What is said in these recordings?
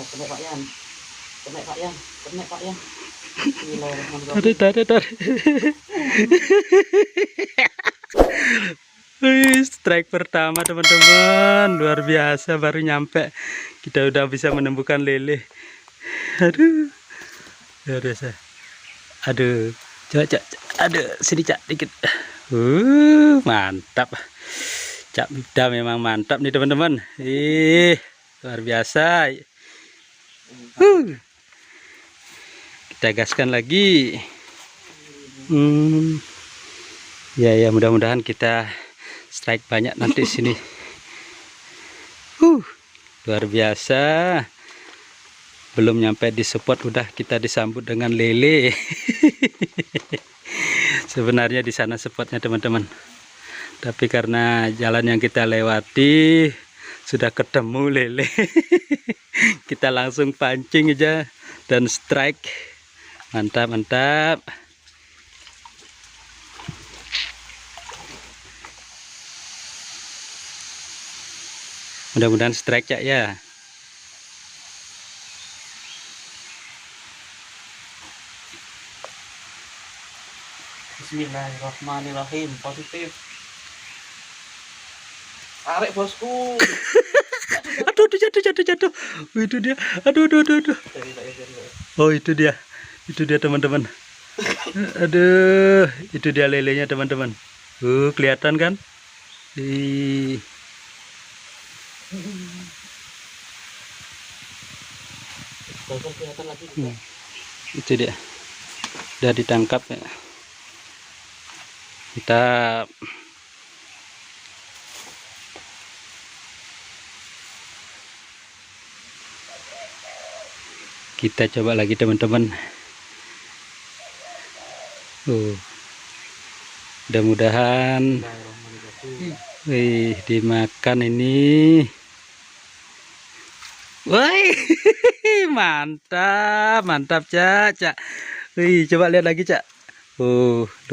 Kena Pak Yan. Kena Pak Yan. Kena Pak Yan. Tarik. Wih, strike pertama teman-teman, luar biasa, baru nyampe kita udah bisa menemukan lele. Aduh, luar biasa. Aduh, coba Cak, aduh, sini Cak dikit. Mantap. Cak Mida memang mantap nih teman-teman. Luar biasa. Kita gaskan lagi. Ya, mudah-mudahan kita strike banyak nanti sini. Luar biasa. Belum nyampe di spot udah kita disambut dengan lele. Sebenarnya di sana spotnya teman-teman. Tapi karena jalan yang kita lewati sudah ketemu lele. Kita langsung pancing aja dan strike. Mantap. Mudah-mudahan strike ya. Bismillahirrahmanirrahim. Positif. Tarik bosku. Aduh, jatuh. Itu dia. Aduh. Oh, itu dia teman-teman. Aduh, itu dia lelenya teman-teman. Kelihatan kan? Kelihatan lagi. Itu dia. Udah ditangkap ya. Kita coba lagi teman-teman. Mudah-mudahan dimakan ini. Woi, mantap Cak. Coba lihat lagi Cak.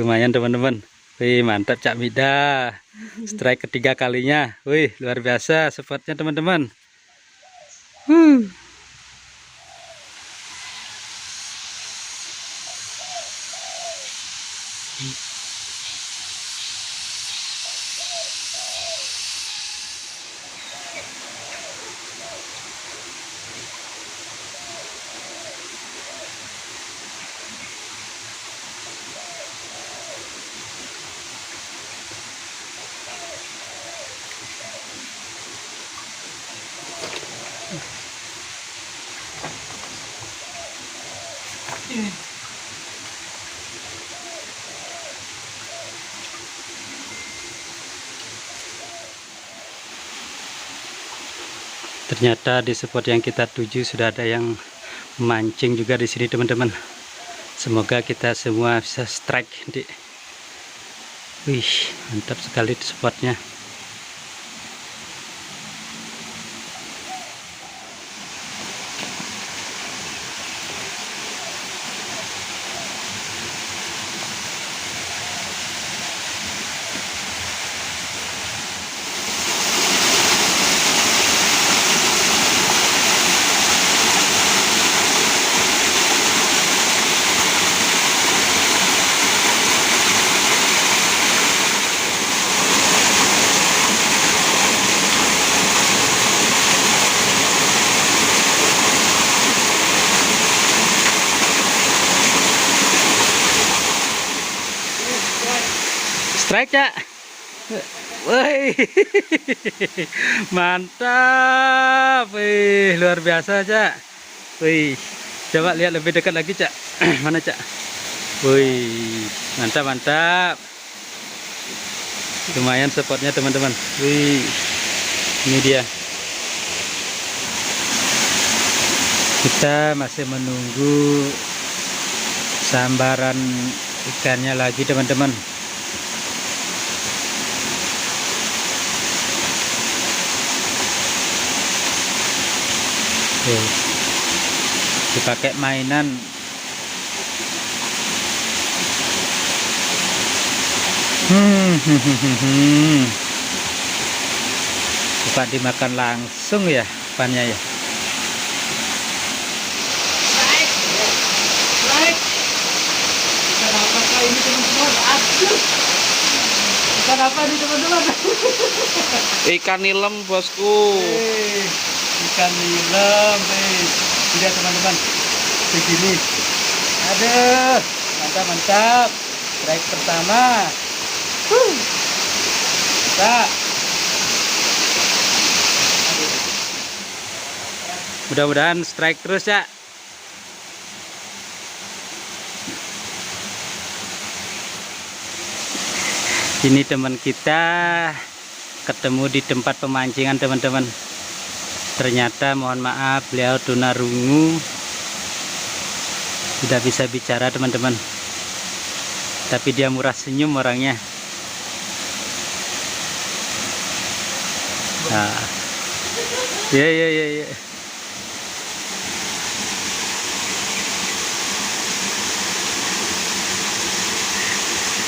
Lumayan teman-teman. Mantap Cak Mida. Strike ketiga kalinya. Luar biasa spotnya teman-teman. Ternyata di spot yang kita tuju sudah ada yang mancing juga di sini teman-teman. Semoga kita semua bisa strike nanti. Mantap sekali di spotnya. Strike Cak. Woi, mantap. Luar biasa Cak. Coba lihat lebih dekat lagi Cak. Mana Cak? Mantap. Lumayan spotnya teman-teman. Ini dia. Kita masih menunggu sambaran ikannya lagi teman-teman. Dipakai mainan. Bukan dimakan langsung ya pannya ya. Ikan apakah ini teman-teman? Aduh. Ikan apa nih teman-teman? Ikan nilem bosku. Ikan nilem, tidak teman-teman, begini. Aduh, mantap mantap. Strike pertama. Bisa. Mudah-mudahan strike terus ya. Ini teman kita ketemu di tempat pemancingan teman-teman. Ternyata mohon maaf beliau tunarungu, tidak bisa bicara teman-teman, tapi dia murah senyum orangnya. Nah, ya.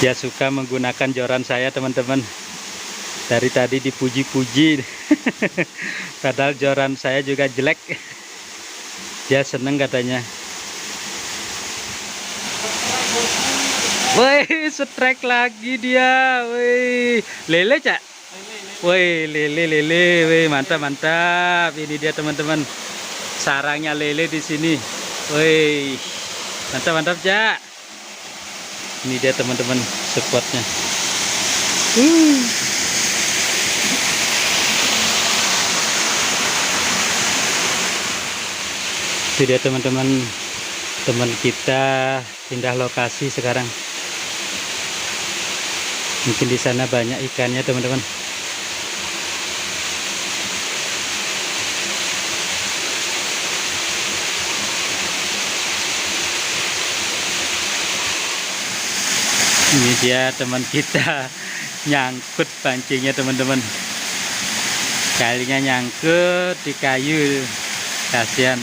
Dia suka menggunakan joran saya teman-teman. Dari tadi dipuji-puji. Padahal joran saya juga jelek. Dia seneng katanya. Woi, strike lagi dia. Woi, lele cak. Woi, lele. Woi, mantap. Ini dia teman-teman. Sarangnya lele di sini. Woi, mantap cak. Ini dia teman-teman spotnya. Itu dia teman-teman, teman kita pindah lokasi sekarang. Mungkin di sana banyak ikannya teman-teman. Ini dia teman kita nyangkut pancingnya teman-teman. Kalinya nyangkut di kayu, kasihan.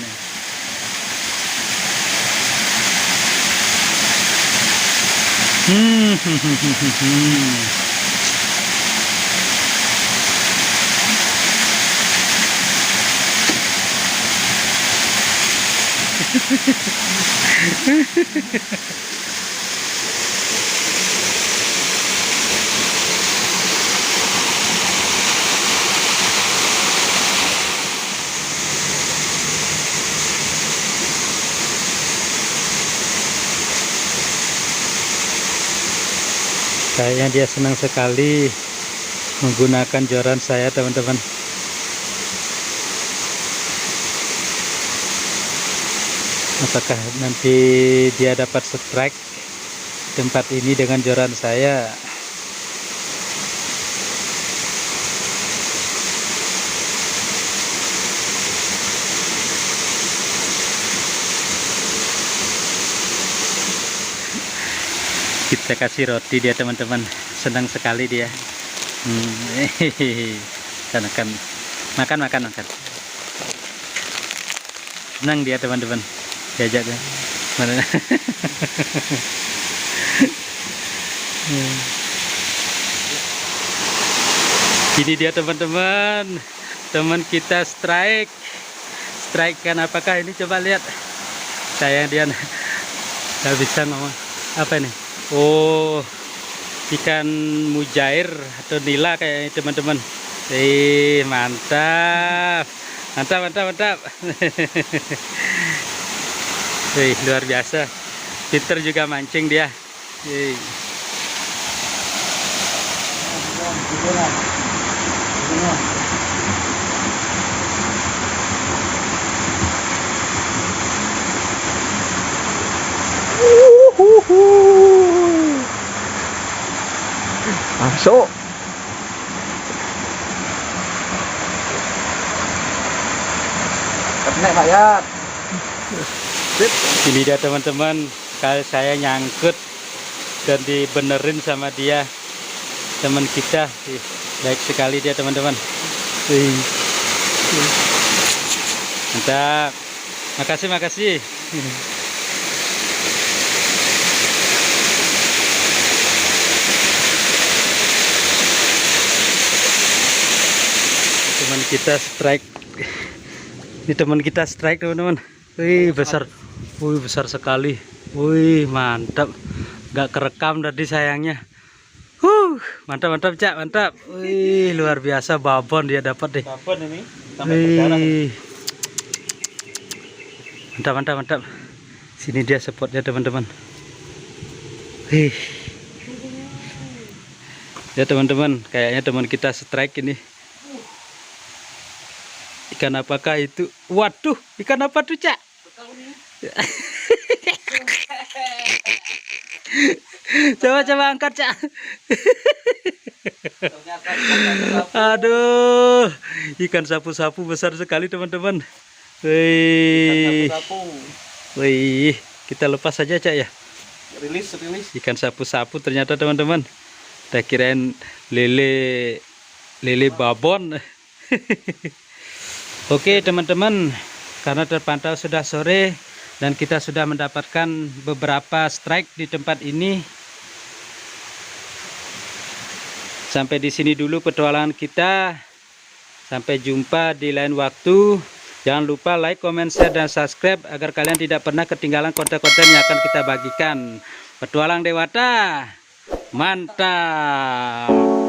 Kayaknya dia senang sekali menggunakan joran saya teman-teman. Apakah nanti dia dapat strike tempat ini dengan joran saya? Kita kasih roti dia teman-teman, senang sekali dia. Makan. Senang dia teman-teman, diajak dia. Ini dia teman-teman, teman kita strike kan. Apakah ini, coba lihat. Saya dia nggak bisa ngomong. Apa ini? Oh, ikan mujair atau nila kayak teman-teman. Mantap. Luar biasa. Pinter juga mancing dia. Masuk. Naik Pak ya. Ini dia teman-teman, kali saya nyangkut dan dibenerin sama dia, teman kita. Ih, baik sekali dia teman-teman. Wih. Mantap. Makasih. Teman kita strike. Ini teman kita strike teman-teman. Wih, besar. Wih, besar sekali. Wih, mantap. Gak kerekam tadi sayangnya. Mantap Cak, mantap. Wih, luar biasa babon dia dapat deh. Babon ini sampai berdarah. Mantap. Sini dia spotnya teman-teman. Wih. Ya teman-teman, kayaknya teman kita strike ini. Ikan apakah itu? Waduh, ikan apa tuh, Cak? Coba angkat, Cak. Aduh, ikan sapu-sapu besar sekali teman-teman. Wih, kita lepas saja, Cak ya. Rilis. Ikan sapu-sapu ternyata teman-teman. Kita kirain lele babon. Oke teman-teman, karena terpantau sudah sore dan kita sudah mendapatkan beberapa strike di tempat ini. Sampai di sini dulu petualangan kita. Sampai jumpa di lain waktu. Jangan lupa like, comment, share, dan subscribe agar kalian tidak pernah ketinggalan konten-konten yang akan kita bagikan. Petualang Dewata, mantap.